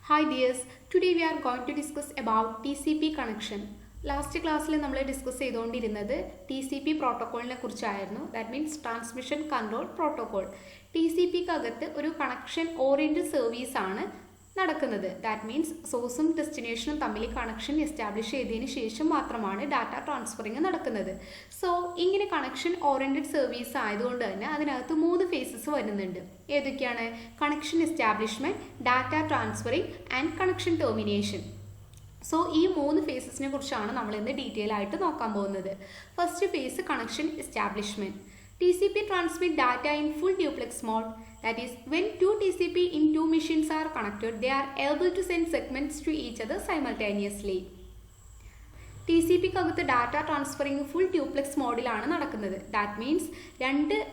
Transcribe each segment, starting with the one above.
Hi dears, today we are going to discuss about TCP connection. Last ക്ലാസ്സിൽ നമ്മൾ discuss ചെയ്തുകൊണ്ടിരുന്നത് TCP പ്രോട്ടോക്കോളിനെ കുറിച്ചായിരുന്നു. That means transmission control protocol. TCPക്കകത്ത് ഒരു കണക്ഷൻ ഓറിയൻറ്റഡ് സർവീസ് ആണ് നടക്കുന്നത്. ദാറ്റ് മീൻസ് സോഴ്സും ഡെസ്റ്റിനേഷനും തമ്മിൽ കണക്ഷൻ എസ്റ്റാബ്ലിഷ് ചെയ്തതിന് ശേഷം മാത്രമാണ് ഡാറ്റ ട്രാൻസ്ഫറിങ് നടക്കുന്നത്. സോ ഇങ്ങനെ കണക്ഷൻ ഓറിയൻറ്റഡ് സർവീസ് ആയതുകൊണ്ട് തന്നെ അതിനകത്ത് 3 ഫേസസ് വരുന്നുണ്ട്. ഏതൊക്കെയാണ്? Connection establishment, data transferring and connection termination. So ഈ 3 ഫേസസിനെ കുറിച്ചാണ് നമ്മൾ ഇന്ന് ഡീറ്റെയിൽ ആയിട്ട് നോക്കാൻ പോകുന്നത്. First phase connection establishment. TCP transmit data in full duplex mode. That is, when two TCP in two machines are connected, they are able to send segments to each other simultaneously. TCPക്കകത്ത് data transferring full duplex മോഡിലാണ് നടക്കുന്നത്. That means 2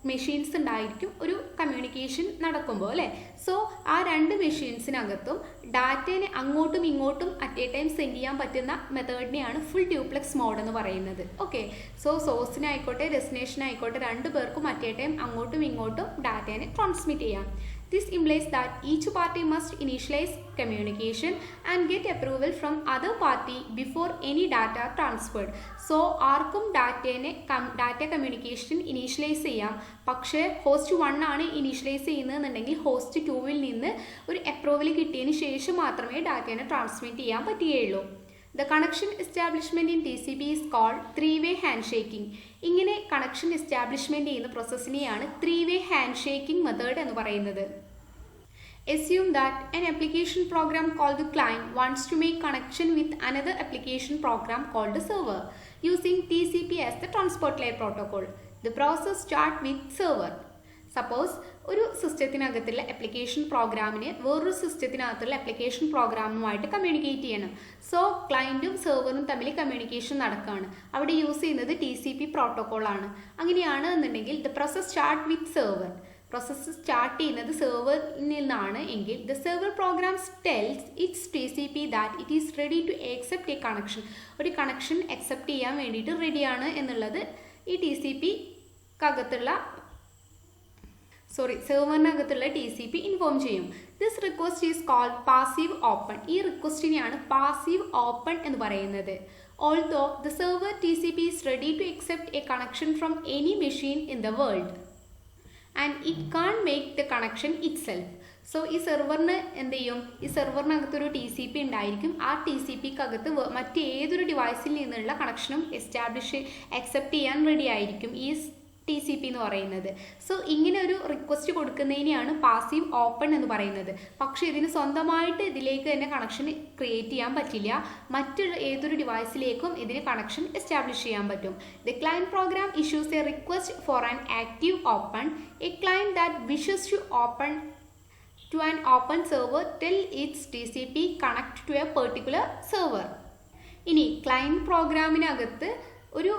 machines ഉണ്ടായിരിക്കും ഒരു communication നടക്കുമ്പോൾ അല്ലേ. So ആ 2 മെഷീൻസിനകത്തും ഡാറ്റേനെ അങ്ങോട്ടും ഇങ്ങോട്ടും അറ്റ് എ ടൈം സെൻഡ് ചെയ്യാൻ പറ്റുന്ന മെത്തേഡിനെയാണ് ഫുൾ ഡ്യൂപ്ലെക്സ് മോഡ് എന്ന് പറയുന്നത്. ഓക്കെ, സോ സോഴ്സിനായിക്കോട്ടെ ഡെസ്റ്റിനേഷനായിക്കോട്ടെ 2 പേർക്കും അറ്റ് എ ടൈം അങ്ങോട്ടും ഇങ്ങോട്ടും ഡാറ്റേനെ ട്രാൻസ്മിറ്റ് ചെയ്യാം. This implies that each party must initialize communication and get approval from other party before any data transferred. So ആർക്കും data communication initialise ചെയ്യാം. പക്ഷേ host 1 ആണ് ഇനീഷ്യലൈസ് ചെയ്യുന്നതെന്നുണ്ടെങ്കിൽ ഹോസ്റ്റ് 2വിൽ നിന്ന് ഒരു അപ്രൂവൽ കിട്ടിയതിന് ശേഷം മാത്രമേ ഡാറ്റേനെ ട്രാൻസ്മിറ്റ് ചെയ്യാൻ പറ്റുകയുള്ളൂ. The connection establishment in TCP is called three-way handshaking. ഇങ്ങനെ കണക്ഷൻ എസ്റ്റാബ്ലിഷ്മെൻറ്റ് ചെയ്യുന്ന പ്രോസസ്സിനെയാണ് 3-way handshaking മെത്തേഡ് എന്ന് പറയുന്നത്. Assume that an application program called the client wants to make connection with another application program called the server using TCP as the transport layer protocol. The process starts with server. Suppose ഒരു സിസ്റ്റത്തിനകത്തുള്ള application പ്രോഗ്രാമിന് വേറൊരു സിസ്റ്റത്തിനകത്തുള്ള application പ്രോഗ്രാമുമായിട്ട് communicate ചെയ്യണം. So ക്ലയൻറ്റും സെർവറും തമ്മിൽ communication നടക്കുകയാണ്. അവിടെ use ചെയ്യുന്നത് TCP പ്രോട്ടോക്കോളാണ്. അങ്ങനെയാണ് എന്നുണ്ടെങ്കിൽ the process start with server. Process start ചെയ്യുന്നത് സെർവറിൽ നിന്നാണ് എങ്കിൽ the server programs tells its TCP that it is ready to accept a connection. ഒരു കണക്ഷൻ അക്സെപ്റ്റ് ചെയ്യാൻ വേണ്ടിയിട്ട് റെഡിയാണ് എന്നുള്ളത് ഈ സെർവറിനകത്തുള്ള TCP ഇൻഫോം ചെയ്യും. This request is called passive open. ഈ റിക്വസ്റ്റിനെയാണ് പാസീവ് ഓപ്പൺ എന്ന് പറയുന്നത്. Although the server TCP is ready to accept a connection from any machine in the world and it can make the connection itself. So ഈ സെർവറിന് എന്ത് ചെയ്യും? ഈ സെർവറിനകത്തൊരു TCP ഉണ്ടായിരിക്കും. ആ TCPക്കകത്ത് മറ്റേതൊരു ഡിവൈസിൽ നിന്നുള്ള കണക്ഷനും അക്സെപ്റ്റ് ചെയ്യാൻ റെഡി ആയിരിക്കും ഈ TCP എന്ന് പറയുന്നത്. സോ ഇങ്ങനെ ഒരു റിക്വസ്റ്റ് കൊടുക്കുന്നതിനെയാണ് പാസീവ് ഓപ്പൺ എന്ന് പറയുന്നത്. പക്ഷേ ഇതിന് സ്വന്തമായിട്ട് ഇതിലേക്ക് തന്നെ കണക്ഷൻ ക്രിയേറ്റ് ചെയ്യാൻ പറ്റില്ല. മറ്റുള്ള ഏതൊരു ഡിവൈസിലേക്കും ഇതിന് കണക്ഷൻ എസ്റ്റാബ്ലിഷ് ചെയ്യാൻ പറ്റും. The client program issues a request for an active open. A client that wishes to open to an open server till its TCP connect to a particular server. ഇനി client പ്രോഗ്രാമിനകത്ത് ഒരു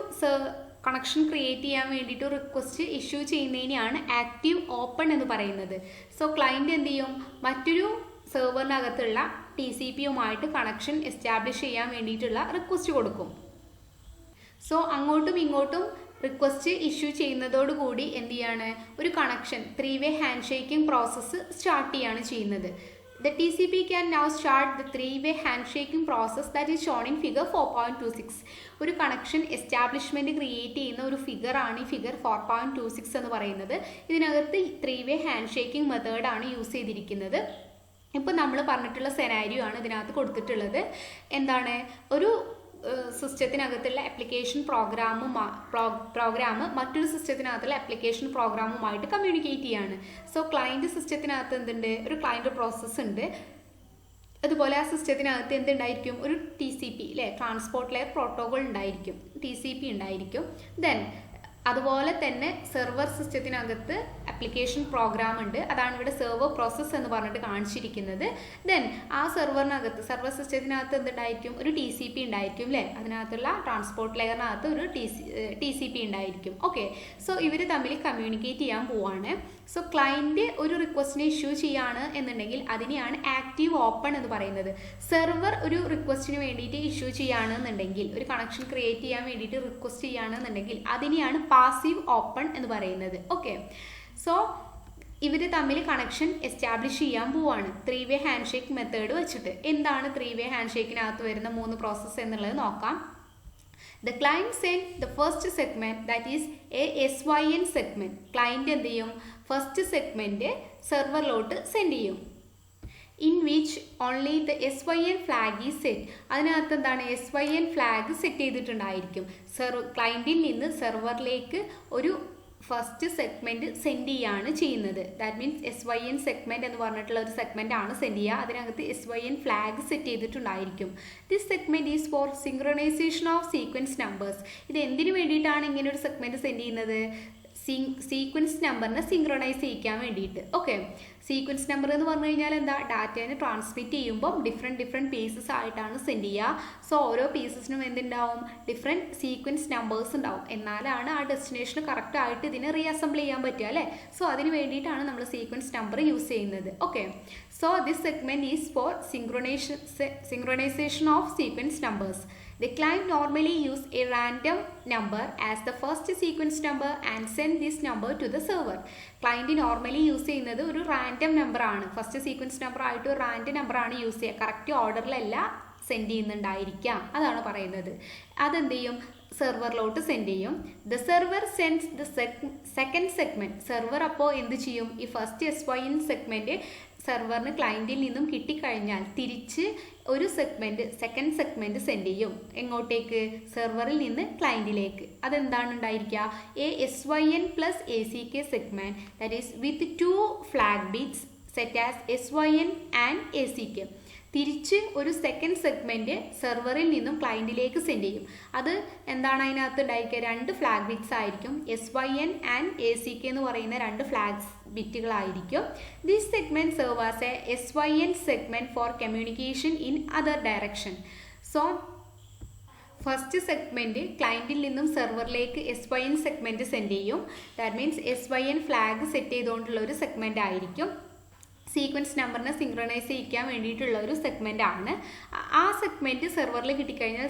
connection create ചെയ്യാൻ വേണ്ടിയിട്ട് request issue ചെയ്യുന്നതിനെയാണ് active open എന്ന് പറയുന്നത്. So client എന്ത് ചെയ്യും? മറ്റൊരു സെർവറിനകത്തുള്ള TCPയുമായിട്ട് connection establish ചെയ്യാൻ വേണ്ടിയിട്ടുള്ള റിക്വസ്റ്റ് കൊടുക്കും. സോ അങ്ങോട്ടും ഇങ്ങോട്ടും റിക്വസ്റ്റ് ഇഷ്യൂ ചെയ്യുന്നതോടുകൂടി എന്ത് ചെയ്യാണ്? ഒരു connection 3-way handshaking process start ചെയ്യാണ് ചെയ്യുന്നത്. The TCP can now start the 3-way handshaking process that is shown in figure 4.26. ഒരു കണക്ഷൻ എസ്റ്റാബ്ലിഷ്മെൻറ്റ് ക്രിയേറ്റ് ചെയ്യുന്ന ഒരു ഫിഗറാണ് ഈ ഫിഗർ 4.26 എന്ന് പറയുന്നത്. ഇതിനകത്ത് 3-way handshaking മെത്തേഡാണ് യൂസ് ചെയ്തിരിക്കുന്നത്. ഇപ്പോൾ നമ്മൾ പറഞ്ഞിട്ടുള്ള സെനാരിയോ ആണ് ഇതിനകത്ത് കൊടുത്തിട്ടുള്ളത്. എന്താണ്? ഒരു സിസ്റ്റത്തിനകത്തുള്ള ആപ്ലിക്കേഷൻ പ്രോഗ്രാം മറ്റൊരു സിസ്റ്റത്തിനകത്തുള്ള ആപ്ലിക്കേഷൻ പ്രോഗ്രാമുമായിട്ട് കമ്മ്യൂണിക്കേറ്റ് ചെയ്യാണ്. സോ ക്ലയൻറ്റ് സിസ്റ്റത്തിനകത്ത് എന്തുണ്ട്? ഒരു ക്ലയൻറ്റ് പ്രോസസ്സ് ഉണ്ട്. അതുപോലെ ആ സിസ്റ്റത്തിനകത്ത് എന്തുണ്ടായിരിക്കും? ഒരു TCP അല്ലേ, ട്രാൻസ്പോർട്ട് ലെയർ പ്രോട്ടോകോൾ ഉണ്ടായിരിക്കും, TCP ഉണ്ടായിരിക്കും. ദെൻ അതുപോലെ തന്നെ സെർവർ സിസ്റ്റത്തിനകത്ത് ആപ്ലിക്കേഷൻ പ്രോഗ്രാം ഉണ്ട്. അതാണ് ഇവിടെ സെർവർ പ്രോസസ്സ് എന്ന് പറഞ്ഞിട്ട് കാണിച്ചിരിക്കുന്നത്. ദെൻ ആ സെർവർ സിസ്റ്റത്തിനകത്ത് എന്തുണ്ടായിരിക്കും? ഒരു TCP ഉണ്ടായിരിക്കും അല്ലേ. അതിനകത്തുള്ള ട്രാൻസ്പോർട്ട് ലെയറിനകത്ത് ഒരു TCP ഉണ്ടായിരിക്കും. ഓക്കെ, സോ ഇവർ തമ്മിൽ കമ്മ്യൂണിക്കേറ്റ് ചെയ്യാൻ പോവാണ്. സോ ക്ലയൻറ്റ് ഒരു റിക്വസ്റ്റിനെ ഇഷ്യൂ ചെയ്യാണ് എന്നുണ്ടെങ്കിൽ അതിനെയാണ് ആക്റ്റീവ് ഓപ്പൺ എന്ന് പറയുന്നത്. സെർവർ ഒരു റിക്വസ്റ്റിന് വേണ്ടിയിട്ട് ഇഷ്യൂ ചെയ്യുകയാണെന്നുണ്ടെങ്കിൽ, ഒരു കണക്ഷൻ ക്രിയേറ്റ് ചെയ്യാൻ വേണ്ടിയിട്ട് റിക്വസ്റ്റ് ചെയ്യുകയാണെന്നുണ്ടെങ്കിൽ അതിനെയാണ് പാസീവ് ഓപ്പൺ എന്ന് പറയുന്നത്. ഓക്കെ, സോ ഇവർ തമ്മിൽ കണക്ഷൻ എസ്റ്റാബ്ലിഷ് ചെയ്യാൻ പോവാണ് 3-way ഹാൻഡ് ഷേക്ക് മെത്തേഡ് വെച്ചിട്ട്. എന്താണ് 3-way ഹാൻഡ് ഷേക്കിനകത്ത് വരുന്ന 3 പ്രോസസ്സ് എന്നുള്ളത് നോക്കാം. The client send the first segment, that is a SYN segment. Client എന്ത് ചെയ്യും? ഫസ്റ്റ് സെഗ്മെന്റ് സെർവറിലോട്ട് സെൻഡ് ചെയ്യും. In which only the SYN flag is set. അതിനകത്ത് എന്താണ്? SYN ഫ്ലാഗ് സെറ്റ് ചെയ്തിട്ടുണ്ടായിരിക്കും. ക്ലയൻറ്റിൽ നിന്ന് സെർവറിലേക്ക് ഒരു ഫസ്റ്റ് സെഗ്മെന്റ് സെൻഡ് ചെയ്യാണ് ചെയ്യുന്നത്. ദാറ്റ് മീൻസ് SYN സെഗ്മെന്റ് എന്ന് പറഞ്ഞിട്ടുള്ള ഒരു സെഗ്മെന്റ് ആണ് സെൻഡ് ചെയ്യുക. അതിനകത്ത് SYN ഫ്ലാഗ് സെറ്റ് ചെയ്തിട്ടുണ്ടായിരിക്കും. This segment is for synchronization of sequence numbers. ഇത് എന്തിനു വേണ്ടിയിട്ടാണ് ഇങ്ങനെ ഒരു സെഗ്മെന്റ് സെൻഡ് ചെയ്യുന്നത്? സീക്വൻസ് നമ്പറിനെ സിങ്ക്രണൈസ് ചെയ്യിക്കാൻ വേണ്ടിയിട്ട്. ഓക്കെ, സീക്വൻസ് നമ്പർ എന്ന് പറഞ്ഞു കഴിഞ്ഞാൽ എന്താ? ഡാറ്റേനെ ട്രാൻസ്മിറ്റ് ചെയ്യുമ്പോൾ ഡിഫറെൻറ്റ് പീസസ് ആയിട്ടാണ് സെൻഡ് ചെയ്യുക. സോ ഓരോ പീസസിനും എന്തുണ്ടാവും? ഡിഫറെൻറ്റ് സീക്വൻസ് നമ്പേഴ്സ് ഉണ്ടാവും. എന്നാലാണ് ആ ഡെസ്റ്റിനേഷന് കറക്റ്റ് ആയിട്ട് ഇതിനെ റീഅസംബിൾ ചെയ്യാൻ പറ്റുക അല്ലേ? സോ അതിന് വേണ്ടിയിട്ടാണ് നമ്മൾ സീക്വൻസ് നമ്പർ യൂസ് ചെയ്യുന്നത്. Okay, so this segment is for synchronization of sequence numbers. The client normally use a random number as the first sequence number and send this number to the server. Client normally use ചെയ്യുന്നത് ഒരു random number ആണ്. First sequence number ആയിട്ട് ഒരു random number ആണ് use ചെയ്യുക. Correct ഓർഡറിലല്ല send ചെയ്യുന്നുണ്ടായിരിക്കാം, അതാണ് പറയുന്നത്. അതെന്ത് ചെയ്യും? സെർവറിലോട്ട് സെൻഡ് ചെയ്യും. The server sends the second segment. Server അപ്പോൾ എന്ത് ചെയ്യും? ഈ ഫസ്റ്റ് SYN സെഗ്മെന്റ് സെർവറിന് ക്ലയൻറ്റിൽ നിന്നും കിട്ടിക്കഴിഞ്ഞാൽ തിരിച്ച് ഒരു സെക്കൻഡ് സെഗ്മെന്റ് സെൻഡ് ചെയ്യും. എങ്ങോട്ടേക്ക്? സെർവറിൽ നിന്ന് ക്ലയൻറ്റിലേക്ക്. അതെന്താണ് ഉണ്ടായിരിക്കുക? SYN plus ACK segment, that is with 2 flag bits set as SYN and ACK. തിരിച്ച് ഒരു സെക്കൻഡ് സെഗ്മെന്റ് സെർവറിൽ നിന്നും ക്ലയൻറ്റിലേക്ക് സെൻഡ് ചെയ്യും. അത് എന്താണ് അതിനകത്ത് ഉണ്ടായിരിക്കുക? 2 ഫ്ലാഗ് ബിറ്റ്സ് ആയിരിക്കും. SYN ആൻഡ് ACK എന്ന് പറയുന്ന 2 ഫ്ലാഗ്സ് ബിറ്റുകളായിരിക്കും. This segment serve as a SYN segment for communication in other direction. So first segment ക്ലയൻറ്റിൽ നിന്നും സെർവറിലേക്ക് SYN സെഗ്മെന്റ് സെൻഡ് ചെയ്യും. That means SYN flag set ചെയ്തുകൊണ്ടുള്ള ഒരു സെഗ്മെന്റ് ആയിരിക്കും. സീക്വൻസ് നമ്പറിനെ സിങ്ക്രണൈസ് ചെയ്യിക്കാൻ വേണ്ടിയിട്ടുള്ള ഒരു സെഗ്മെന്റ് ആണ്. ആ സെഗ്മെന്റ് സെർവറിൽ കിട്ടിക്കഴിഞ്ഞാൽ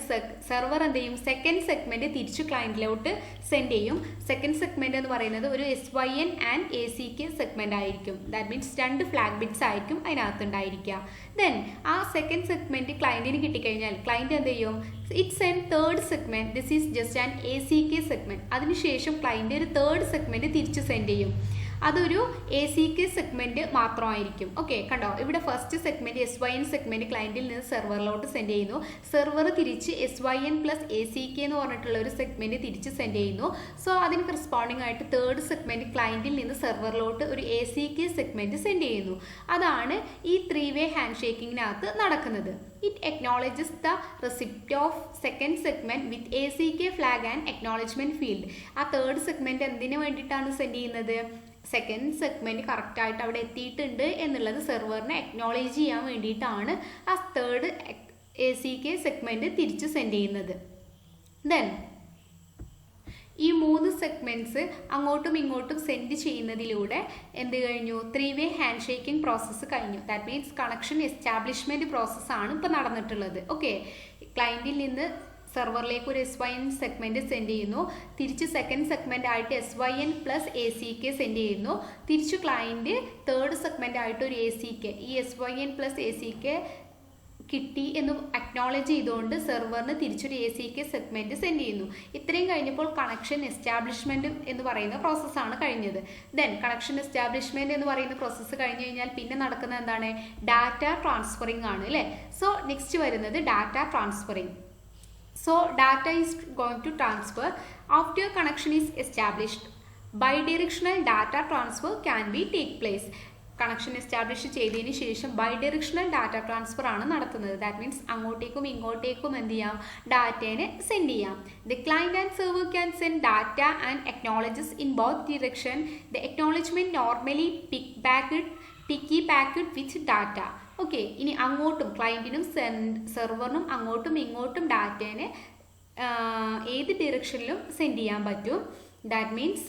സെർവർ എന്ത് ചെയ്യും? സെക്കൻഡ് സെഗ്മെന്റ് തിരിച്ചു ക്ലയൻറ്റിലോട്ട് സെൻഡ് ചെയ്യും. സെക്കൻഡ് സെഗ്മെന്റ് എന്ന് പറയുന്നത് ഒരു SYN ആൻഡ് ACK സെഗ്മെന്റ് ആയിരിക്കും. ദാറ്റ് മീൻസ് 2 ഫ്ലാഗ് ബിറ്റ്സ് ആയിരിക്കും അതിനകത്ത് ഉണ്ടായിരിക്കുക. ദെൻ ആ സെക്കൻഡ് സെഗ്മെന്റ് ക്ലയൻറ്റിന് കിട്ടിക്കഴിഞ്ഞാൽ ക്ലയൻറ്റ് എന്ത് ചെയ്യും? It's and third segment. This is just an ACK segment. അതിനുശേഷം ക്ലയൻറ്റ് ഒരു തേർഡ് സെഗ്മെന്റ് തിരിച്ച് സെൻഡ് ചെയ്യും. അതൊരു ACK സെഗ്മെന്റ് മാത്രമായിരിക്കും. ഓക്കെ, കണ്ടോ? ഇവിടെ ഫസ്റ്റ് സെഗ്മെന്റ് SYN സെഗ്മെന്റ് ക്ലയൻറ്റിൽ നിന്ന് സെർവറിലോട്ട് സെൻഡ് ചെയ്യുന്നു. സെർവർ തിരിച്ച് SYN plus ACK എന്ന് പറഞ്ഞിട്ടുള്ള ഒരു സെഗ്മെന്റ് തിരിച്ച് സെൻഡ് ചെയ്യുന്നു. സോ അതിന് കറസ്പോണ്ടിങ് ആയിട്ട് തേർഡ് സെഗ്മെന്റ് ക്ലയൻറ്റിൽ നിന്ന് സെർവറിലോട്ട് ഒരു ACK സെഗ്മെന്റ് സെൻഡ് ചെയ്യുന്നു. അതാണ് ഈ 3-way ഹാൻഡ് ഷേക്കിങ്ങിനകത്ത് നടക്കുന്നത്. It acknowledges the receipt of second segment with ACK flag and acknowledgement field. ആ തേർഡ് സെഗ്മെന്റ് എന്തിനു വേണ്ടിയിട്ടാണ് സെൻഡ് ചെയ്യുന്നത്? സെക്കൻഡ് സെഗ്മെന്റ് കറക്റ്റ് ആയിട്ട് അവിടെ എത്തിയിട്ടുണ്ട് എന്നുള്ളത് സെർവറിനെ അക്നോളേജ് ചെയ്യാൻ വേണ്ടിയിട്ടാണ് ആ തേർഡ് ACK സെഗ്മെന്റ് തിരിച്ച് സെൻഡ് ചെയ്യുന്നത്. ദെൻ ഈ 3 സെഗ്മെന്റ്സ് അങ്ങോട്ടും ഇങ്ങോട്ടും സെൻഡ് ചെയ്യുന്നതിലൂടെ എന്ത് കഴിഞ്ഞു? 3-way ഹാൻഡ് ഷേക്കിംഗ് പ്രോസസ്സ് കഴിഞ്ഞു. ദാറ്റ് മീൻസ് കണക്ഷൻ എസ്റ്റാബ്ലിഷ്മെന്റ് പ്രോസസ്സാണ് ഇപ്പോൾ നടന്നിട്ടുള്ളത്. ഓക്കെ, ക്ലയൻറ്റിൽ നിന്ന് സെർവറിലേക്ക് ഒരു SYN സെഗ്മെന്റ് സെൻഡ് ചെയ്യുന്നു. തിരിച്ച് സെക്കൻഡ് സെഗ്മെന്റ് ആയിട്ട് SYN plus ACK സെൻഡ് ചെയ്യുന്നു. തിരിച്ചു ക്ലയൻറ്റ് തേർഡ് സെഗ്മെന്റ് ആയിട്ട് ഒരു ACK, ഈ SYN plus ACK കിട്ടി എന്ന് അക്നോളജ് ചെയ്തുകൊണ്ട് സെർവറിന് തിരിച്ചൊരു ACK സെഗ്മെന്റ് സെൻഡ് ചെയ്യുന്നു. ഇത്രയും കഴിഞ്ഞപ്പോൾ കണക്ഷൻ എസ്റ്റാബ്ലിഷ്മെന്റ് എന്ന് പറയുന്ന പ്രോസസ്സാണ് കഴിഞ്ഞത്. ദെൻ കണക്ഷൻ എസ്റ്റാബ്ലിഷ്മെന്റ് എന്ന് പറയുന്ന പ്രോസസ്സ് കഴിഞ്ഞ് കഴിഞ്ഞാൽ പിന്നെ നടക്കുന്നത് എന്താണ്? ഡാറ്റ ട്രാൻസ്ഫറിങ് ആണ് അല്ലേ? സോ നെക്സ്റ്റ് വരുന്നത് data transferring. So data is going to transfer after connection is established. Bidirectional data transfer can be take place. Connection establish ചെയ്തതിന് ശേഷം ബൈഡയറക്ഷണൽ ഡാറ്റ ട്രാൻസ്ഫർ ആണ് നടത്തുന്നത്. ദാറ്റ് മീൻസ് അങ്ങോട്ടേക്കും ഇങ്ങോട്ടേക്കും എന്ത് ചെയ്യാം? ഡാറ്റേനെ സെൻഡ് ചെയ്യാം. The client and server can send data and acknowledges in both direction. The acknowledgement normally picky packed with data. Okay, ഇനി അങ്ങോട്ടും ക്ലയൻറ്റിനും സെർവറിനും അങ്ങോട്ടും ഇങ്ങോട്ടും ഡാറ്റേനെ ഏത് ഡിറക്ഷനിലും സെൻഡ് ചെയ്യാൻ പറ്റും. ദാറ്റ് മീൻസ്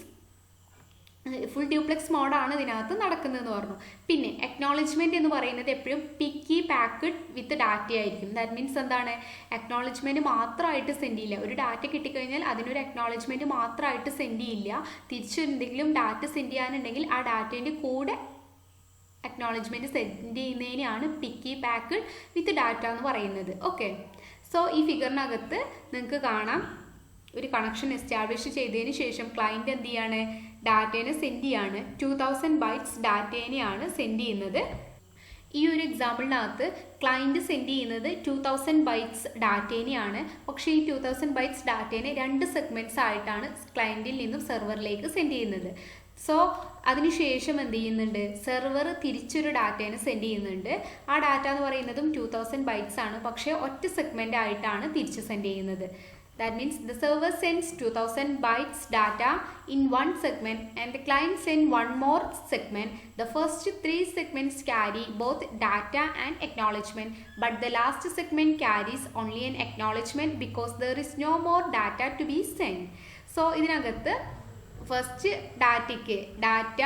ഫുൾ ഡ്യൂപ്ലെക്സ് മോഡാണ് ഇതിനകത്ത് നടക്കുന്നതെന്ന് പറഞ്ഞു. പിന്നെ അക്നോളജ്മെൻറ്റ് എന്ന് പറയുന്നത് എപ്പോഴും പിക്കി പാക്ക്ഡ് വിത്ത് ഡാറ്റ ആയിരിക്കും. ദാറ്റ് മീൻസ് എന്താണ്, അക്നോളജ്മെൻറ്റ് മാത്രമായിട്ട് സെൻഡ് ചെയ്യില്ല. ഒരു ഡാറ്റ കിട്ടിക്കഴിഞ്ഞാൽ അതിനൊരു അക്നോളജ്മെൻറ്റ് മാത്രമായിട്ട് സെൻഡ് ചെയ്യില്ല. തിരിച്ച് എന്തെങ്കിലും ഡാറ്റ സെൻഡ് ചെയ്യാനുണ്ടെങ്കിൽ ആ ഡാറ്റേൻ്റെ കൂടെ അക്നോളജ്മെൻറ്റ് സെൻഡ് ചെയ്യുന്നതിനെയാണ് പിക്കി പാക്ക്ഡ് വിത്ത് ഡാറ്റ എന്ന് പറയുന്നത്. ഓക്കെ, സോ ഈ ഫിഗറിനകത്ത് നിങ്ങൾക്ക് കാണാം ഒരു കണക്ഷൻ എസ്റ്റാബ്ലിഷ് ചെയ്തതിന് ശേഷം ക്ലയൻറ്റ് എന്ത് ചെയ്യാണ്, ഡാറ്റേനെ സെൻഡ് ചെയ്യാണ്. 2000 ബൈറ്റ്സ് ഡാറ്റേനെയാണ് സെൻഡ് ചെയ്യുന്നത്. ഈ ഒരു എക്സാമ്പിളിനകത്ത് ക്ലയൻറ്റ് സെൻഡ് ചെയ്യുന്നത് 2000 ബൈറ്റ്സ് ഡാറ്റേനെയാണ്. പക്ഷേ ഈ 2000 ബൈറ്റ്സ് ഡാറ്റേനെ 2 സെഗ്മെൻറ്റ്സ് ആയിട്ടാണ് ക്ലയൻറ്റിൽ നിന്നും സെർവറിലേക്ക് സെൻഡ് ചെയ്യുന്നത്. സോ അതിനുശേഷം എന്ത് ചെയ്യുന്നുണ്ട്, സെർവർ തിരിച്ചൊരു ഡാറ്റേനെ സെൻഡ് ചെയ്യുന്നുണ്ട്. ആ ഡാറ്റ എന്ന് പറയുന്നതും 2000 ബൈറ്റ്സ് ആണ്, പക്ഷേ ഒറ്റ സെഗ്മെൻ്റ് ആയിട്ടാണ് തിരിച്ച് സെൻഡ് ചെയ്യുന്നത്. That means the server sends 2000 bytes data in one segment and the client sends one more segment. The first 3 segments carry both data and acknowledgement, but the last segment carries only an acknowledgement because there is no more data to be sent. So ഇതിനകത്ത് first data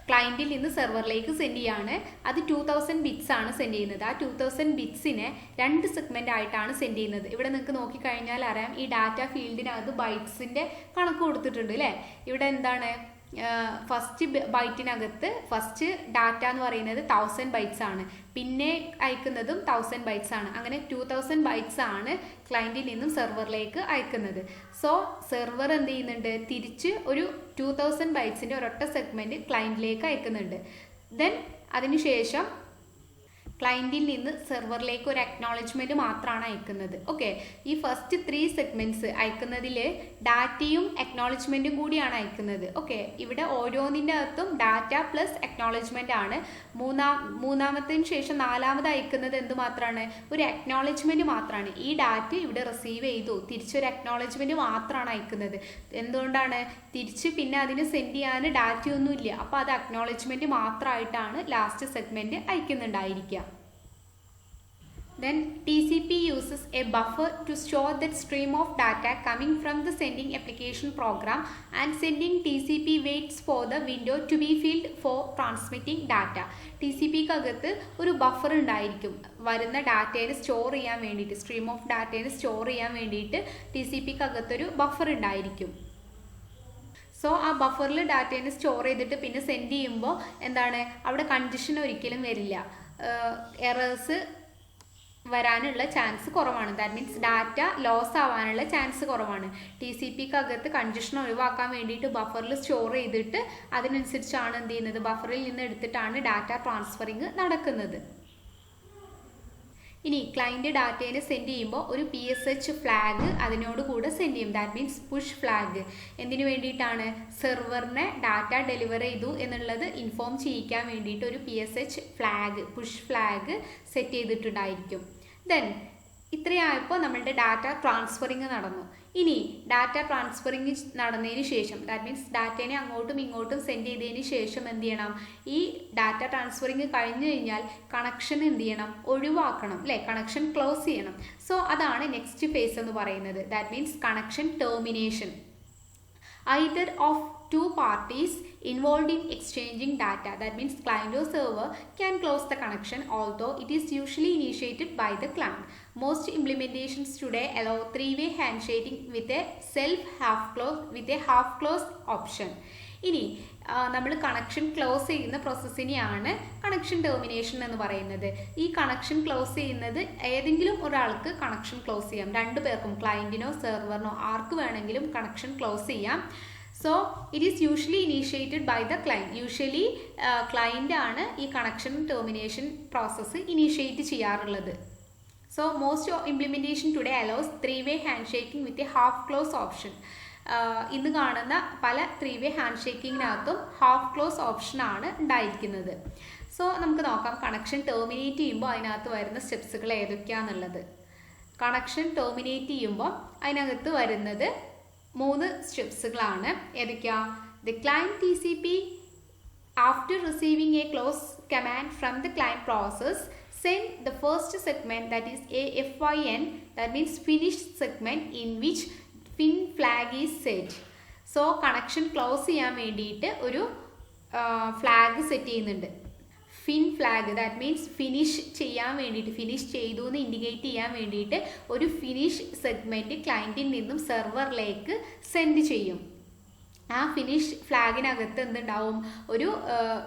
ക്ലയൻറ്റിൽ നിന്ന് സെർവറിലേക്ക് send ചെയ്യാണ്. അത് 2000 bits ആണ് send ചെയ്യുന്നത്. ആ 2000 ബിറ്റ്സിനെ 2 segment ആയിട്ടാണ് send ചെയ്യുന്നത്. ഇവിടെ നിങ്ങൾക്ക് നോക്കിക്കഴിഞ്ഞാൽ അറിയാം, ഈ ഡാറ്റ ഫീൽഡിനകത്ത് ബൈറ്റ്സിൻ്റെ കണക്ക് കൊടുത്തിട്ടുണ്ട് അല്ലേ. ഇവിടെ എന്താണ്, ഫസ്റ്റ് ബൈറ്റിനകത്ത് ഫസ്റ്റ് ഡാറ്റ എന്ന് പറയുന്നത് 1000 ബൈറ്റ്സ് ആണ്, പിന്നെ അയക്കുന്നതും 1000 ബൈറ്റ്സ് ആണ്. അങ്ങനെ 2000 ബൈറ്റ്സ് ആണ് ക്ലയൻറ്റിൽ നിന്നും സെർവറിലേക്ക് അയക്കുന്നത്. സോ സെർവർ എന്ത് ചെയ്യുന്നുണ്ട്, തിരിച്ച് ഒരു 2000 ബൈറ്റ്സിൻ്റെ ഒരൊറ്റ സെഗ്മെൻറ്റ് ക്ലയൻറ്റിലേക്ക് അയക്കുന്നുണ്ട്. ദെൻ അതിനുശേഷം ക്ലയൻറ്റിൽ നിന്ന് സെർവറിലേക്ക് ഒരു അക്നോളജ്മെൻറ്റ് മാത്രമാണ് അയക്കുന്നത്. ഓക്കെ, ഈ ഫസ്റ്റ് 3 സെഗ്മെൻറ്റ്സ് അയക്കുന്നതിൽ ഡാറ്റയും അക്നോളജ്മെൻറ്റും കൂടിയാണ് അയക്കുന്നത്. ഓക്കെ, ഇവിടെ ഓരോന്നിൻ്റെ അകത്തും ഡാറ്റ പ്ലസ് അക്നോളജ്മെൻ്റ് ആണ്. മൂന്നാമത്തിന് ശേഷം നാലാമത് അയക്കുന്നത് എന്ത് മാത്രമാണ്, ഒരു അക്നോളജ്മെൻറ്റ് മാത്രമാണ്. ഈ ഡാറ്റ ഇവിടെ റിസീവ് ചെയ്തു, തിരിച്ചൊരു അക്നോളജ്മെൻറ്റ് മാത്രമാണ് അയക്കുന്നത്. എന്തുകൊണ്ടാണ്, തിരിച്ച് പിന്നെ അതിന് സെൻഡ് ചെയ്യാൻ ഡാറ്റയൊന്നും ഇല്ല. അപ്പോൾ അത് അക്നോളജ്മെൻറ്റ് മാത്രമായിട്ടാണ് ലാസ്റ്റ് സെഗ്മെൻറ്റ് അയക്കുന്നുണ്ടായിരിക്കുക. Then TCP uses a buffer to store that stream of data coming from the sending application program, and sending TCP waits for the window to be filled for transmitting data. TCPക്ക് അകത്ത് ഒരു buffer ഉണ്ടായിരിക്കും വരുന്ന ഡാറ്റയെ store ചെയ്യാൻ വേണ്ടിയിട്ട്, stream of ഡാറ്റയെ store ചെയ്യാൻ വേണ്ടിയിട്ട് TCPക്ക് അകത്തൊരു ബഫർ ഉണ്ടായിരിക്കും. സോ ആ ബഫറിൽ ഡാറ്റയെ സ്റ്റോർ ചെയ്തിട്ട് പിന്നെ സെൻഡ് ചെയ്യുമ്പോൾ എന്താണ്, അവിടെ കണ്ടീഷൻ ഒരിക്കലും വരില്ല, എറേഴ്സ് വരാനുള്ള ചാൻസ് കുറവാണ്. ദാറ്റ് മീൻസ് ഡാറ്റ ലോസ് ആവാനുള്ള ചാൻസ് കുറവാണ്. TCPക്ക് അകത്ത് കൺജഷൻ ഒഴിവാക്കാൻ വേണ്ടിയിട്ട് ബഫറിൽ സ്റ്റോർ ചെയ്തിട്ട് അതിനനുസരിച്ചാണ് എന്ത് ചെയ്യുന്നത്, ബഫറിൽ നിന്ന് എടുത്തിട്ടാണ് ഡാറ്റ ട്രാൻസ്ഫറിങ് നടക്കുന്നത്. ഇനി ക്ലയൻറ്റ് ഡാറ്റേനെ സെൻഡ് ചെയ്യുമ്പോൾ ഒരു PSH ഫ്ലാഗ് അതിനോട് കൂടെ സെൻഡ് ചെയ്യും. That means push flag. എന്തിനു വേണ്ടിയിട്ടാണ്, സെർവറിനെ ഡാറ്റ ഡെലിവർ ചെയ്തു എന്നുള്ളത് ഇൻഫോം ചെയ്യിക്കാൻ വേണ്ടിയിട്ട് ഒരു PSH flag, push flag set ചെയ്തിട്ടുണ്ടായിരിക്കും. ദെൻ ഇത്രയായപ്പോൾ നമ്മളുടെ ഡാറ്റ ട്രാൻസ്ഫറിങ് നടന്നു. ഇനി ഡാറ്റ ട്രാൻസ്ഫറിങ് നടന്നതിന് ശേഷം, ദാറ്റ് മീൻസ് ഡാറ്റേനെ അങ്ങോട്ടും ഇങ്ങോട്ടും സെൻഡ് ചെയ്തതിന് ശേഷം എന്ത് ചെയ്യണം, ഈ ഡാറ്റ ട്രാൻസ്ഫറിങ് കഴിഞ്ഞു കഴിഞ്ഞാൽ കണക്ഷൻ എന്ത് ചെയ്യണം, ഒഴിവാക്കണം അല്ലേ, കണക്ഷൻ ക്ലോസ് ചെയ്യണം. സോ അതാണ് നെക്സ്റ്റ് ഫേസ് എന്ന് പറയുന്നത്. That means connection termination. Either of 2 parties involved in exchanging data, that means client or server, can close the connection, although it is usually initiated by the client. Most implementations today allow 3-way handshaking with a half close option. ഇനി നമ്മൾ connection close ചെയ്യുന്ന പ്രോസസ്സിനെയാണ് connection termination എന്ന് പറയുന്നത്. ഈ connection close ചെയ്യുന്നത് ഏതെങ്കിലും ഒരാൾക്ക് connection close ചെയ്യാം, 2 പേർക്കും, ക്ലയൻറ്റിനോ സെർവറിനോ ആർക്ക് വേണമെങ്കിലും കണക്ഷൻ ക്ലോസ് ചെയ്യാം. So it is usually initiated by the client. Usually client ആണ് ഈ കണക്ഷൻ ടെർമിനേഷൻ പ്രോസസ്സ് ഇനീഷ്യേറ്റ് ചെയ്യാറുള്ളത്. So most implementation today allows 3-way handshaking with a half close option. ഇന്ന് കാണുന്ന പല 3-way ഹാൻഡ്ഷേക്കിങ്ങിനകത്തും ഹാഫ് ക്ലോസ് ഓപ്ഷനാണ് ഉണ്ടായിരിക്കുന്നത്. So നമുക്ക് നോക്കാം കണക്ഷൻ ടെർമിനേറ്റ് ചെയ്യുമ്പോൾ അതിനകത്ത് വരുന്ന സ്റ്റെപ്സുകൾ ഏതൊക്കെയാണെന്നുള്ളത്. കണക്ഷൻ ടെർമിനേറ്റ് ചെയ്യുമ്പോൾ അതിനകത്ത് വരുന്നത് 3 സ്റ്റെപ്സുകളാണ്. ഏതൊക്കെയാ, the client TCP after receiving a close command from the client process send the first segment, that is a FIN, that means finished segment, in which fin flag is set. So connection close ചെയ്യാൻ വേണ്ടിയിട്ട് ഒരു flag set ചെയ്യുന്നുണ്ട്. Fin flag, that means finish ചെയ്യാൻ വേണ്ടിയിട്ട്, finish ചെയ്തു എന്ന് indicate ചെയ്യാൻ വേണ്ടിയിട്ട് ഒരു ഫിനിഷ് സെഗ്മെൻറ്റ് ക്ലയൻറ്റിൽ നിന്നും സെർവറിലേക്ക് സെൻഡ് ചെയ്യും. ആ ഫിനിഷ് ഫ്ലാഗിനകത്ത് എന്തുണ്ടാവും, ഒരു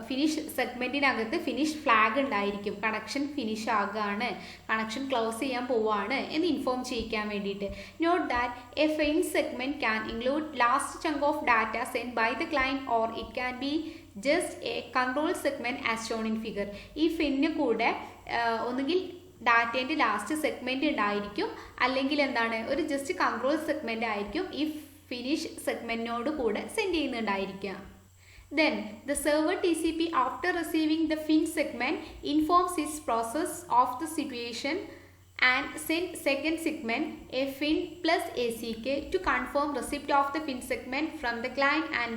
ഫിനിഷ് സെഗ്മെൻറ്റിനകത്ത് ഫിനിഷ് ഫ്ലാഗ് ഉണ്ടായിരിക്കും. കണക്ഷൻ ഫിനിഷ് ആകുകയാണ്, കണക്ഷൻ ക്ലോസ് ചെയ്യാൻ പോവുകയാണ് എന്ന് ഇൻഫോം ചെയ്യിക്കാൻ വേണ്ടിയിട്ട്. Note that a fin segment can include last chunk of data send by the client or it can be just a control segment as shown in figure. ഈ ഫിന്നിന് കൂടെ ഒന്നുകിൽ ഡാറ്റേൻ്റെ ലാസ്റ്റ് സെഗ്മെൻറ്റ് ഉണ്ടായിരിക്കും, അല്ലെങ്കിൽ എന്താണ് ഒരു ജസ്റ്റ് കൺട്രോൾ സെഗ്മെൻറ്റ് ആയിരിക്കും ഈ ഫിനിഷ് സെഗ്മെൻറ്റിനോട് കൂടെ send ചെയ്യുന്നുണ്ടായിരിക്കുക. Then the server TCP after receiving the fin segment informs its process of the situation and send second segment a fin plus ACK to confirm receipt of the fin segment from the client and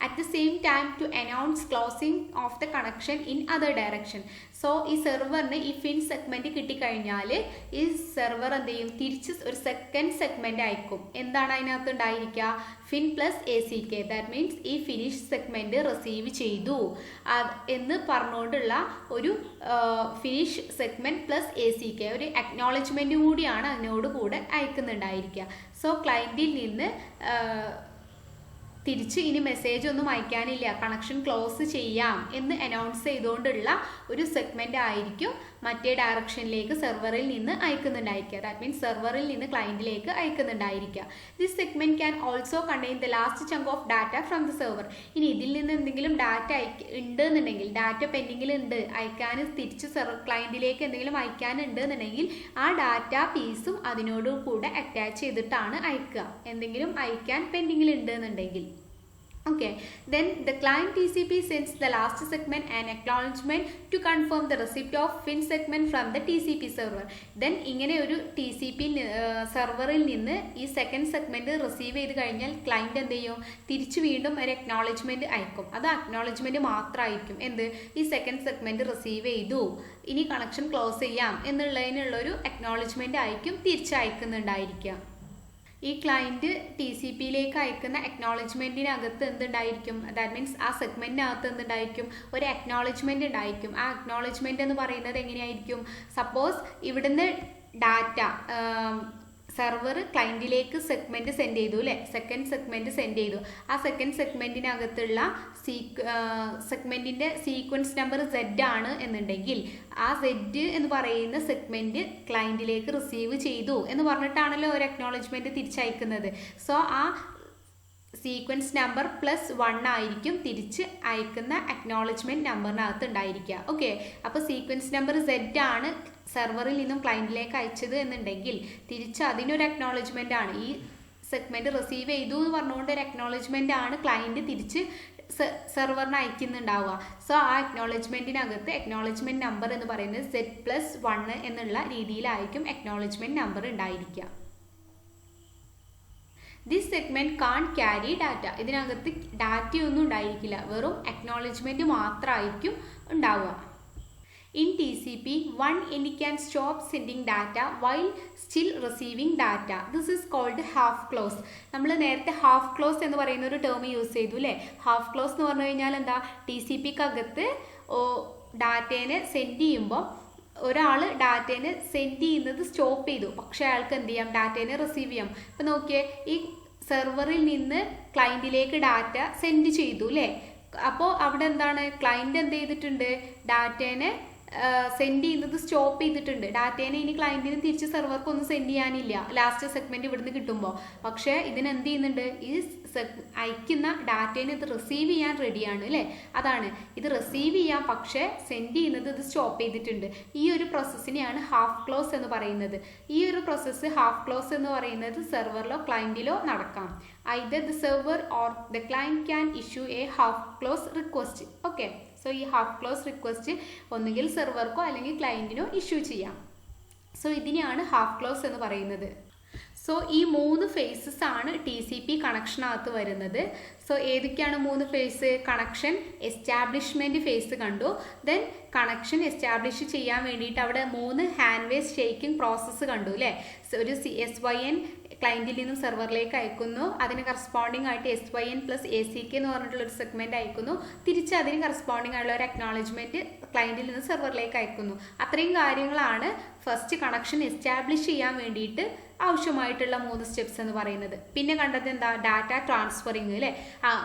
at the same time to announce closing of the connection in other direction. So ഈ സെർവറിന് ഈ fin segment കിട്ടിക്കഴിഞ്ഞാൽ ഈ server എന്ത് ചെയ്യും, തിരിച്ച് ഒരു second segment അയക്കും. എന്താണ് അതിനകത്ത് ഉണ്ടായിരിക്കുക, fin plus ACK, that means ഈ ഫിനിഷ് സെഗ്മെൻറ്റ് റിസീവ് ചെയ്തു എന്ന് പറഞ്ഞുകൊണ്ടുള്ള ഒരു ഫിനിഷ് സെഗ്മെൻറ്റ് പ്ലസ് ACK ഒരു അക്നോളജ്മെൻറ്റ് കൂടിയാണ് അതിനോട് കൂടെ അയക്കുന്നുണ്ടായിരിക്കുക. സോ ക്ലയൻറ്റിൽ നിന്ന് തിരിച്ച് ഇനി മെസ്സേജ് ഒന്നും അയക്കാനില്ല, കണക്ഷൻ ക്ലോസ് ചെയ്യാം എന്ന് അനൗൺസ് ചെയ്തുകൊണ്ടുള്ള ഒരു സെഗ്മെൻ്റ് ആയിരിക്കും മറ്റേ ഡയറക്ഷനിലേക്ക് സെർവറിൽ നിന്ന് അയക്കുന്നുണ്ടായിരിക്കുക. ദാറ്റ് മീൻസ് സെർവറിൽ നിന്ന് ക്ലയൻറ്റിലേക്ക് അയക്കുന്നുണ്ടായിരിക്കുക. This segment can also contain the last chunk of data from the server. ഇനി ഇതിൽ നിന്ന് എന്തെങ്കിലും ഡാറ്റ ഉണ്ട് എന്നുണ്ടെങ്കിൽ, ഡാറ്റ പെൻഡിങ്ങിൽ ഉണ്ട്, അയക്കാൻ തിരിച്ച് ക്ലയൻറ്റിലേക്ക് എന്തെങ്കിലും അയക്കാനുണ്ട് എന്നുണ്ടെങ്കിൽ ആ ഡാറ്റ പീസും അതിനോട് കൂടെ അറ്റാച്ച് ചെയ്തിട്ടാണ് അയക്കുക, എന്തെങ്കിലും അയക്കാൻ പെൻഡിങ്ങിൽ ഉണ്ട് എന്നുണ്ടെങ്കിൽ. Okay, then the client TCP sends the last segment an acknowledgement to confirm the receipt of fin segment from the TCP server. Then ഇങ്ങനെ ഒരു TCP സെർവറിൽ നിന്ന് ഈ സെക്കൻഡ് സെഗ്മെൻറ്റ് റിസീവ് ചെയ്ത് കഴിഞ്ഞാൽ ക്ലയൻറ്റ് എന്ത് ചെയ്യും, തിരിച്ച് വീണ്ടും ഒരു അക്നോളജ്മെൻറ്റ് അയക്കും. അത് അക്നോളജ്മെൻറ്റ് മാത്രമായിരിക്കും. എന്ത്, ഈ സെക്കൻഡ് സെഗ്മെൻറ്റ് റിസീവ് ചെയ്തു, ഇനി കണക്ഷൻ ക്ലോസ് ചെയ്യാം എന്നുള്ളതിനുള്ളൊരു അക്നോളജ്മെൻറ്റ് ആയിരിക്കും തിരിച്ചയക്കുന്നുണ്ടായിരിക്കുക. ഈ ക്ലയൻറ്റ് TCPയിലേക്ക് അയക്കുന്ന അക്നോളജ്മെൻറ്റിനകത്ത് എന്തുണ്ടായിരിക്കും, ദാറ്റ് മീൻസ് ആ സെഗ്മെൻറ്റിനകത്ത് എന്തുണ്ടായിരിക്കും, ഒരു അക്നോളജ്മെൻറ്റ് ഉണ്ടായിരിക്കും. ആ അക്നോളജ്മെൻറ്റ് എന്ന് പറയുന്നത് എങ്ങനെയായിരിക്കും, സപ്പോസ് ഇവിടുന്ന് ഡാറ്റ സെർവർ ക്ലയൻറ്റിലേക്ക് സെഗ്മെൻറ്റ് സെൻഡ് ചെയ്തു അല്ലേ, സെക്കൻഡ് സെഗ്മെൻറ്റ് സെൻഡ് ചെയ്തു. ആ സെക്കൻഡ് സെഗ്മെൻറ്റിനകത്തുള്ള സെഗ്മെൻറ്റിൻ്റെ സീക്വൻസ് നമ്പർ Z ആണ് എന്നുണ്ടെങ്കിൽ ആ Z എന്ന് പറയുന്ന സെഗ്മെൻറ്റ് ക്ലയൻറ്റിലേക്ക് റിസീവ് ചെയ്തു എന്ന് പറഞ്ഞിട്ടാണല്ലോ ഒരു അക്നോളജ്മെൻറ്റ് തിരിച്ചയക്കുന്നത്. സോ ആ സീക്വൻസ് നമ്പർ +1 ആയിരിക്കും തിരിച്ച് അയക്കുന്ന അക്നോളജ്മെൻറ്റ് നമ്പറിനകത്ത് ഉണ്ടായിരിക്കുക. ഓക്കെ, അപ്പോൾ സീക്വൻസ് നമ്പർ Z ആണ് സെർവറിൽ നിന്നും ക്ലയൻറ്റിലേക്ക് അയച്ചത് എന്നുണ്ടെങ്കിൽ തിരിച്ച് അതിനൊരു അക്നോളജ്മെൻ്റ് ആണ്, ഈ സെഗ്മെൻറ്റ് റിസീവ് ചെയ്തു എന്ന് പറഞ്ഞുകൊണ്ട് ഒരു അക്നോളജ്മെൻ്റ് ആണ് ക്ലയൻറ്റ് തിരിച്ച് സെർവറിന് അയക്കുന്നുണ്ടാവുക. സോ ആ അക്നോളജ്മെൻറ്റിനകത്ത് അക്നോളജ്മെൻറ്റ് നമ്പർ എന്ന് പറയുന്നത് Z+1 എന്നുള്ള രീതിയിലായിരിക്കും അക്നോളജ്മെൻറ്റ് നമ്പർ ഉണ്ടായിരിക്കുക. This segment can carry data. ഇതിനകത്ത് ഡാറ്റയൊന്നും ഉണ്ടായിരിക്കില്ല, വെറും അക്നോളജ്മെൻറ്റ് മാത്രമായിരിക്കും ഉണ്ടാവുക. In TCP, one end can stop sending data while still receiving data. This is called half close. നമ്മൾ നേരത്തെ ഹാഫ് ക്ലോസ് എന്ന് പറയുന്ന ഒരു ടേം യൂസ് ചെയ്തു അല്ലേ. ഹാഫ് ക്ലോസ് എന്ന് പറഞ്ഞു കഴിഞ്ഞാൽ എന്താ, TCPക്കകത്ത് ഡാറ്റേനെ സെൻഡ് ചെയ്യുമ്പോൾ ഒരാൾ ഡാറ്റേനെ സെൻഡ് ചെയ്യുന്നത് സ്റ്റോപ്പ് ചെയ്തു, പക്ഷേ അയാൾക്ക് എന്ത് ചെയ്യാം, ഡാറ്റേനെ റിസീവ് ചെയ്യാം. ഇപ്പം നോക്കിയേ, ഈ സെർവറിൽ നിന്ന് ക്ലയൻറ്റിലേക്ക് ഡാറ്റ സെൻഡ് ചെയ്തു അല്ലേ. അപ്പോൾ അവിടെ എന്താണ്, ക്ലയൻറ്റ് എന്ത് ചെയ്തിട്ടുണ്ട്, ഡാറ്റേനെ സെൻഡ് ചെയ്യുന്നത് സ്റ്റോപ്പ് ചെയ്തിട്ടുണ്ട്. ഡാറ്റേനെ ഇനി ക്ലയൻറ്റിന് തിരിച്ച് സെർവർക്ക് ഒന്നും സെൻഡ് ചെയ്യാനില്ല ലാസ്റ്റ് സെഗ്മെൻറ്റ് ഇവിടുന്ന് കിട്ടുമ്പോൾ. പക്ഷേ ഇതിനെന്ത് ചെയ്യുന്നുണ്ട്, ഈ അയക്കുന്ന ഡാറ്റേനെ ഇത് റിസീവ് ചെയ്യാൻ റെഡിയാണ് അല്ലേ. അതാണ് ഇത് റിസീവ് ചെയ്യാം, പക്ഷേ സെൻഡ് ചെയ്യുന്നത് ഇത് സ്റ്റോപ്പ് ചെയ്തിട്ടുണ്ട്. ഈ ഒരു പ്രോസസ്സിനെയാണ് ഹാഫ് ക്ലോസ് എന്ന് പറയുന്നത്. ഈ ഒരു പ്രോസസ്സ് ഹാഫ് ക്ലോസ് എന്ന് പറയുന്നത് സെർവറിലോ ക്ലയൻറ്റിലോ നടക്കാം. either the server or the client can issue a half close request. Okay, so ഈ half close request ഒന്നുകിൽ സെർവർക്കോ അല്ലെങ്കിൽ ക്ലയൻറ്റിനോ ഇഷ്യൂ ചെയ്യാം. സോ ഇതിനെയാണ് ഹാഫ് ക്ലോസ് എന്ന് പറയുന്നത്. സോ ഈ 3 ഫേസസ് ആണ് TCP കണക്ഷനകത്ത് വരുന്നത്. സോ ഏതൊക്കെയാണ് 3 ഫേസ്? കണക്ഷൻ എസ്റ്റാബ്ലിഷ്മെൻറ്റ് ഫേസ് കണ്ടു. ദെൻ കണക്ഷൻ എസ്റ്റാബ്ലിഷ് ചെയ്യാൻ വേണ്ടിയിട്ട് അവിടെ 3 ഹാൻഡ് വേസ് ഷേക്കിംഗ് പ്രോസസ്സ് കണ്ടു അല്ലേ. ഒരു SYN ക്ലയൻറ്റിൽ നിന്നും സെർവറിലേക്ക് അയക്കുന്നു. അതിന് കറസ്പോണ്ടിങ് ആയിട്ട് SYN പ്ലസ് ACK എന്ന് പറഞ്ഞിട്ടുള്ളൊരു സെഗ്മെൻറ്റ് അയക്കുന്നു. തിരിച്ച് അതിന് കറസ്പോണ്ടിങ് ആയിട്ടുള്ള ഒരു അക്നോളജ്മെൻറ്റ് ക്ലയൻറ്റിൽ നിന്ന് സെർവറിലേക്ക് അയക്കുന്നു. അത്രയും കാര്യങ്ങളാണ് ഫസ്റ്റ് കണക്ഷൻ എസ്റ്റാബ്ലിഷ് ചെയ്യാൻ വേണ്ടിയിട്ട് ആവശ്യമായിട്ടുള്ള 3 സ്റ്റെപ്സ് എന്ന് പറയുന്നത്. പിന്നെ കണ്ടത് എന്താ? ഡാറ്റ ട്രാൻസ്ഫറിങ് അല്ലേ?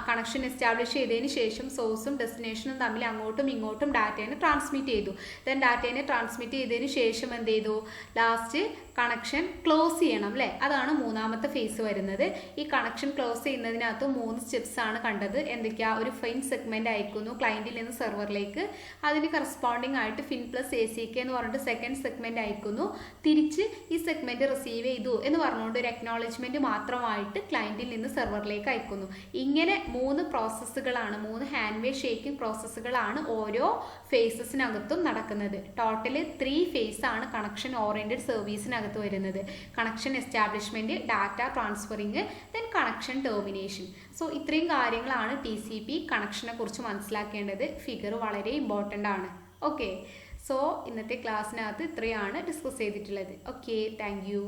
കണക്ഷൻ എസ്റ്റാബ്ലിഷ് ചെയ്തതിന് ശേഷം സോഴ്സും ഡെസ്റ്റിനേഷനും തമ്മിൽ അങ്ങോട്ടും ഇങ്ങോട്ടും ഡാറ്റേനെ ട്രാൻസ്മിറ്റ് ചെയ്തു. ദെൻ ഡാറ്റേനെ ട്രാൻസ്മിറ്റ് ചെയ്തതിന് ശേഷം എന്ത് ചെയ്തു? ലാസ്റ്റ് കണക്ഷൻ ക്ലോസ് ചെയ്യണം അല്ലേ? അതാണ് 3ാമത്തെ ഫേസ് വരുന്നത്. ഈ കണക്ഷൻ ക്ലോസ് ചെയ്യുന്നതിനകത്ത് 3 സ്റ്റെപ്സ് ആണ് കണ്ടത്. എന്തൊക്കെയാ? ഒരു ഫിൻ സെഗ്മെന്റ് അയക്കുന്നു ക്ലയന്റിൽ നിന്ന് സെർവറിലേക്ക്. അതിന് കറസ്പോണ്ടിങ് ആയിട്ട് ഫിൻ പ്ലസ് ACK എന്ന് പറഞ്ഞിട്ട് സെക്കൻഡ് സെഗ്മെന്റ് അയക്കുന്നു. തിരിച്ച് ഈ സെഗ്മെന്റ് റിസീവ് ചെയ്തു എന്ന് പറഞ്ഞുകൊണ്ട് ഒരു അക്നോളജ്മെന്റ് മാത്രമായിട്ട് ക്ലയന്റിൽ നിന്ന് സെർവറിലേക്ക് അയക്കുന്നു. ഇങ്ങനെ 3 പ്രോസസ്സുകളാണ്, 3 ഹാൻഡ് വേ ഷേക്കിംഗ് പ്രോസസ്സുകളാണ് ഓരോ ഫേസസിനകത്തും നടക്കുന്നത്. ടോട്ടൽ 3 ഫേസ് ആണ് കണക്ഷൻ ഓറിയന്റഡ് സർവീസിനകത്ത് വരുന്നത്. Connection establishment, data transferring, then connection termination. So ഇത്രയും കാര്യങ്ങളാണ് TCP കണക്ഷനെ കുറിച്ച് മനസ്സിലാക്കേണ്ടത്. ഫിഗർ വളരെ ഇമ്പോർട്ടൻ്റ് ആണ്. ഓക്കെ, സോ ഇന്നത്തെ ക്ലാസ്സിനകത്ത് ഇത്രയാണ് ഡിസ്കസ് ചെയ്തിട്ടുള്ളത്. Okay, thank you.